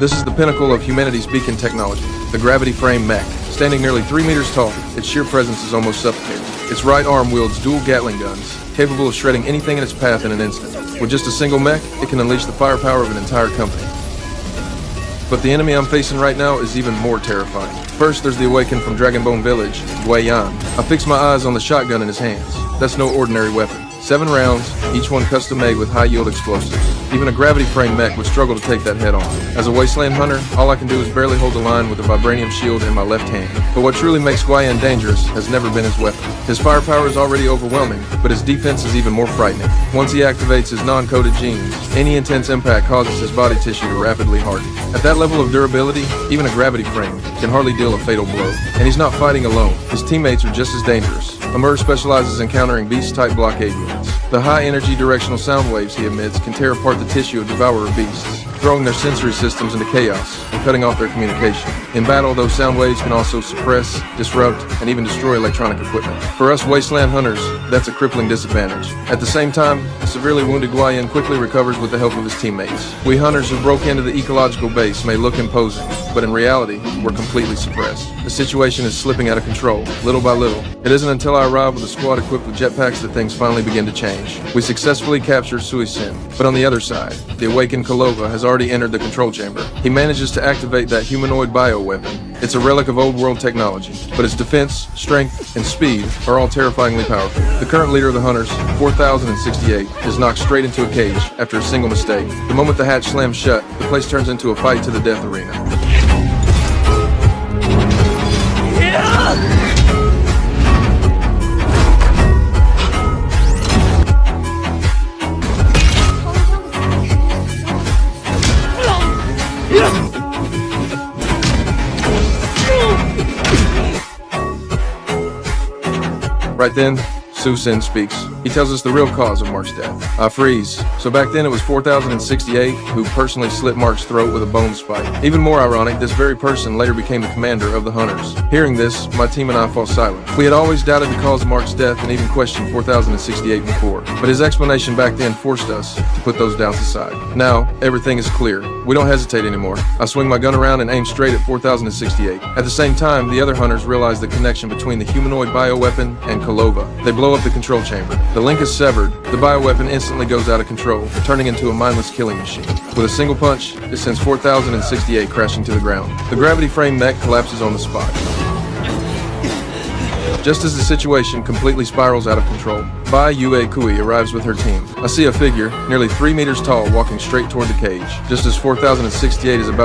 This is the pinnacle of humanity's beacon technology, the gravity frame mech. Standing nearly 3 meters tall, its sheer presence is almost suffocating. Its right arm wields dual Gatling guns, capable of shredding anything in its path in an instant. With just a single mech, it can unleash the firepower of an entire company. But the enemy I'm facing right now is even more terrifying. First, there's the Awakened from Dragonbone Village, Guayan. I fix my eyes on the shotgun in his hands. That's no ordinary weapon. 7 rounds, each one custom made with high-yield explosives. Even a gravity frame mech would struggle to take that head on. As a wasteland hunter, all I can do is barely hold the line with a vibranium shield in my left hand. But what truly makes Guayan dangerous has never been his weapon. His firepower is already overwhelming, but his defense is even more frightening. Once he activates his non-coded genes, any intense impact causes his body tissue to rapidly harden. At that level of durability, even a gravity frame can hardly deal a fatal blow. And he's not fighting alone. His teammates are just as dangerous. Amur specializes in countering beast-type blockade units. The high-energy directional sound waves he emits can tear apart the tissue of devourer beasts, throwing their sensory systems into chaos and cutting off their communication. In battle, those sound waves can also suppress, disrupt, and even destroy electronic equipment. For us wasteland hunters, that's a crippling disadvantage. At the same time, the severely wounded Guayan quickly recovers with the help of his teammates. We hunters who broke into the ecological base may look imposing, but in reality, we're completely suppressed. The situation is slipping out of control, little by little. It isn't until I arrive with a squad equipped with jetpacks that things finally begin to change. We successfully captured Suisin, but on the other side, the Awakened Kolova has already entered the control chamber. He manages to activate that humanoid bioweapon. It's a relic of old world technology, but its defense, strength, and speed are all terrifyingly powerful. The current leader of the hunters, 4068, is knocked straight into a cage after a single mistake. The moment the hatch slams shut, the place turns into a fight to the death arena. Right then, Suisin speaks. He tells us the real cause of Mark's death. I freeze. So back then it was 4068 who personally slit Mark's throat with a bone spike. Even more ironic, this very person later became the commander of the Hunters. Hearing this, my team and I fall silent. We had always doubted the cause of Mark's death and even questioned 4068 before. But his explanation back then forced us to put those doubts aside. Now, everything is clear. We don't hesitate anymore. I swing my gun around and aim straight at 4068. At the same time, the other Hunters realize the connection between the humanoid bioweapon and Kolova. They blow up the control chamber. The link is severed. The bioweapon instantly goes out of control, turning into a mindless killing machine. With a single punch, it sends 4068 crashing to the ground. The gravity frame mech collapses on the spot. Just as the situation completely spirals out of control, Bai Yue Kui arrives with her team. I see a figure, nearly 3 meters tall, walking straight toward the cage. Just as 4068 is about